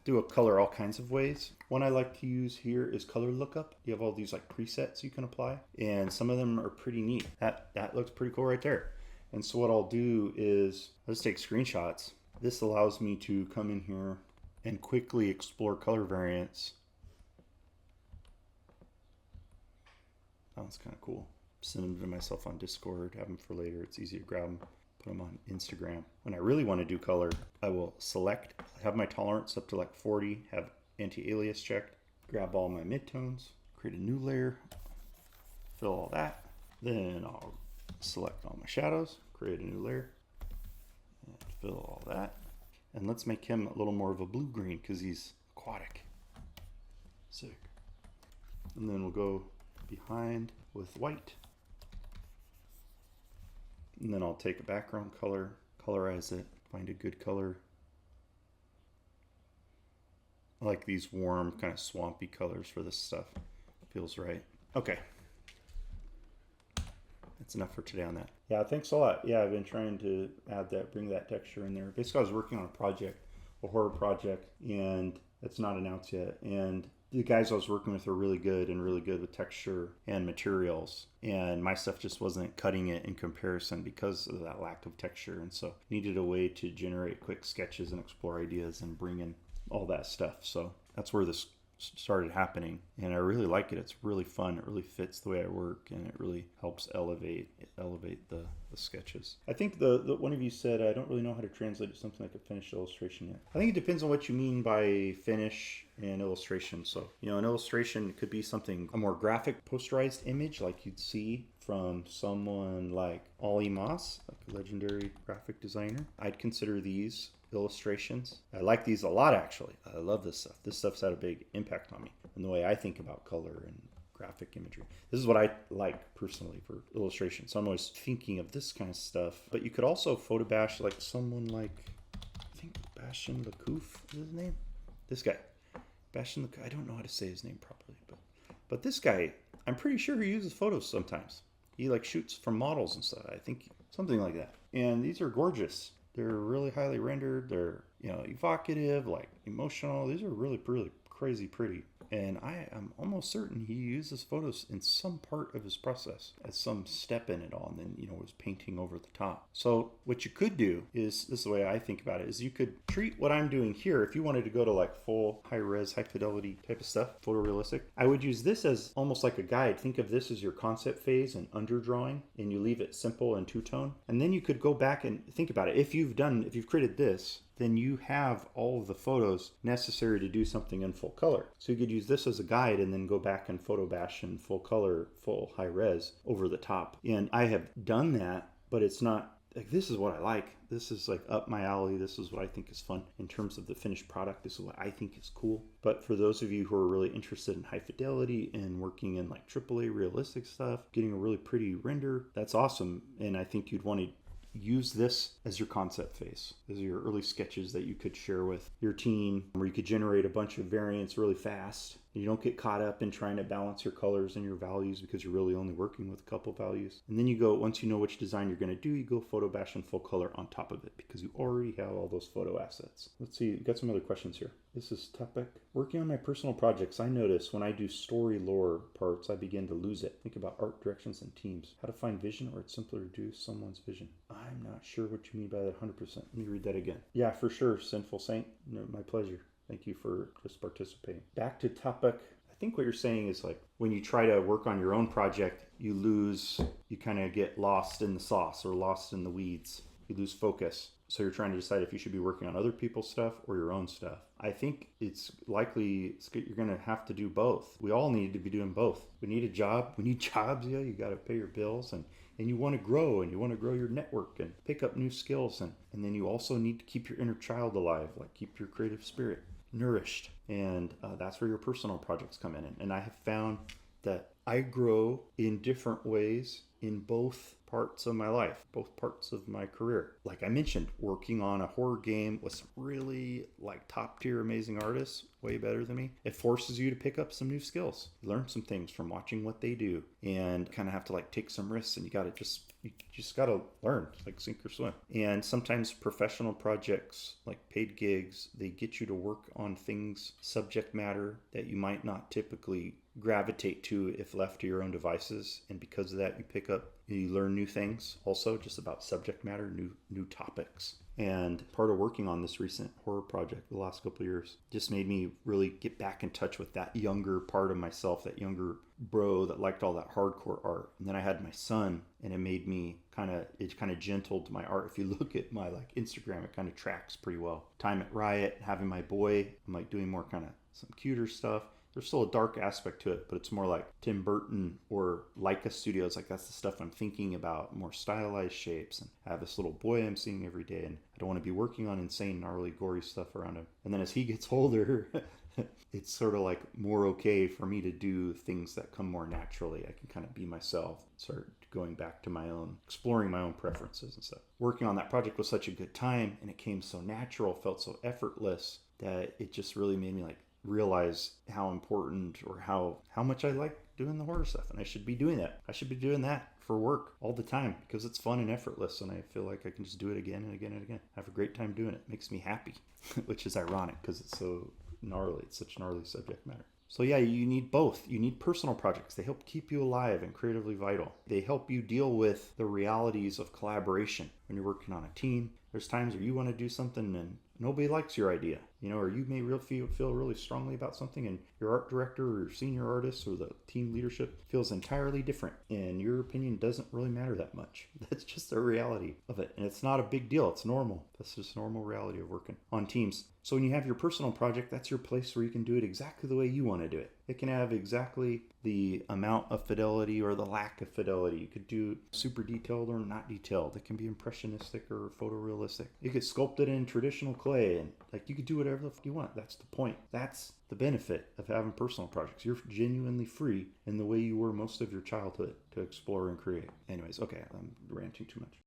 do a color all kinds of ways. One I like to use here is color lookup. You have all these like presets you can apply, and some of them are pretty neat. That looks pretty cool right there. And so what I'll do is let's take screenshots. This allows me to come in here and quickly explore color variants. That one's kind of cool. Send them to myself on Discord, have them for later. It's easy to grab them, put them on Instagram. When I really want to do color, I will select, have my tolerance up to like 40, have anti-alias checked, grab all my midtones, create a new layer, fill all that. Then I'll select all my shadows, create a new layer, and fill all that. And let's make him a little more of a blue-green because he's aquatic. Sick. And then we'll go behind with white. And then I'll take a background color, colorize it, find a good color. I like these warm, kind of swampy colors for this stuff. Feels right. Okay. That's enough for today on that. Yeah, thanks a lot. Yeah, I've been trying to add that, bring that texture in there. Basically, I was working on a project, a horror project, and it's not announced yet. And the guys I was working with are really good with texture and materials. And my stuff just wasn't cutting it in comparison because of that lack of texture. And so needed a way to generate quick sketches and explore ideas and bring in all that stuff. So that's where this started happening, and I really like it. It's really fun. It really fits the way I work, and it really helps elevate the sketches. I think the one of you said, I don't really know how to translate it something like a finished illustration yet. I think it depends on what you mean by finish and illustration. So, you know, an illustration could be something, a more graphic posterized image like you'd see from someone like Ollie Moss, like a legendary graphic designer. I'd consider these illustrations. I like these a lot, actually. I love this stuff. This stuff's had a big impact on me and the way I think about color and graphic imagery. This is what I like personally for illustration. So I'm always thinking of this kind of stuff. But you could also photobash like someone like, I think Bastien Lecouf is his name? This guy. Bastien Lecouf. I don't know how to say his name properly, but this guy, I'm pretty sure he uses photos sometimes. He like shoots from models and stuff. I think something like that. And these are gorgeous. They're really highly rendered. They're, you know, evocative, like emotional. These are really, really crazy pretty. And I am almost certain he uses photos in some part of his process as some step in it all, and then, you know, was painting over the top. So what you could do is, this is the way I think about it, is you could treat what I'm doing here, if you wanted to go to like full high res, high fidelity type of stuff, photorealistic, I would use this as almost like a guide. Think of this as your concept phase and underdrawing, and you leave it simple and two-tone. And then you could go back and think about it. If you've created this, then you have all of the photos necessary to do something in full color. So you could use this as a guide and then go back and photo bash in full color, full high res over the top. And I have done that, but it's not like, this is what I like. This is like up my alley. This is what I think is fun in terms of the finished product. This is what I think is cool. But for those of you who are really interested in high fidelity and working in like AAA realistic stuff, getting a really pretty render, that's awesome. And I think you'd want to use this as your concept phase. These are your early sketches that you could share with your team, where you could generate a bunch of variants really fast. You don't get caught up in trying to balance your colors and your values because you're really only working with a couple values. And then you go, once you know which design you're going to do, you go photo bash in full color on top of it because you already have all those photo assets. Let's see, got some other questions here. This is Tupek. Working on my personal projects, I notice when I do story lore parts, I begin to lose it. Think about art directions and teams. How to find vision, or it's simpler to do someone's vision. I'm not sure what you mean by that 100%. Let me read that again. Yeah, for sure, Sinful Saint. No, my pleasure. Thank you for just participating. Back to topic. I think what you're saying is like when you try to work on your own project, you kind of get lost in the sauce or lost in the weeds. You lose focus. So you're trying to decide if you should be working on other people's stuff or your own stuff. I think it's likely you're going to have to do both. We all need to be doing both. We need a job. We need jobs. Yeah, you got to pay your bills, and you want to grow, and you want to grow your network and pick up new skills. And then you also need to keep your inner child alive, like keep your creative spirit nourished. And that's where your personal projects come in. And I have found that I grow in different ways in both parts of my life, both parts of my career. Like I mentioned, working on a horror game with some really like top tier amazing artists, way better than me. It forces you to pick up some new skills, learn some things from watching what they do, and kind of have to like take some risks, and you just got to learn, like sink or swim. And sometimes professional projects like paid gigs, they get you to work on things, subject matter that you might not typically gravitate to if left to your own devices. And because of that, you learn new things also just about subject matter, new topics. And part of working on this recent horror project the last couple of years just made me really get back in touch with that younger part of myself, that younger bro that liked all that hardcore art. And then I had my son, and it made me it kind of gentled my art. If you look at my like Instagram, it kind of tracks pretty well. Time at Riot, having my boy, I'm like doing more kind of some cuter stuff. There's still a dark aspect to it, but it's more like Tim Burton or Leica Studios. Like that's the stuff I'm thinking about, more stylized shapes. And I have this little boy I'm seeing every day, and I don't want to be working on insane, gnarly, gory stuff around him. And then as he gets older, it's sort of like more okay for me to do things that come more naturally. I can kind of be myself, start going back to exploring my own preferences and stuff. Working on that project was such a good time, and it came so natural, felt so effortless, that it just really made me like realize how important or how much I like doing the horror stuff, and I should be doing that. I should be doing that for work all the time because it's fun and effortless, and I feel like I can just do it again and again and again. I have a great time doing it. It makes me happy, which is ironic because it's so gnarly. It's such gnarly subject matter. So yeah, you need both. You need personal projects. They help keep you alive and creatively vital. They help you deal with the realities of collaboration when you're working on a team. There's times where you want to do something and nobody likes your idea, or you may feel really strongly about something, and your art director or your senior artist or the team leadership feels entirely different, and your opinion doesn't really matter that much. That's just the reality of it, and it's not a big deal. It's normal. That's just normal reality of working on teams. So when you have your personal project, that's your place where you can do it exactly the way you want to do it. It can have exactly the amount of fidelity or the lack of fidelity. You could do super detailed or not detailed. It can be impressionistic or photorealistic. You could sculpt it in traditional clay, and like you could do whatever the fuck you want. That's the point. That's the benefit of having personal projects. You're genuinely free in the way you were most of your childhood to explore and create. Anyways, okay, I'm ranting too much.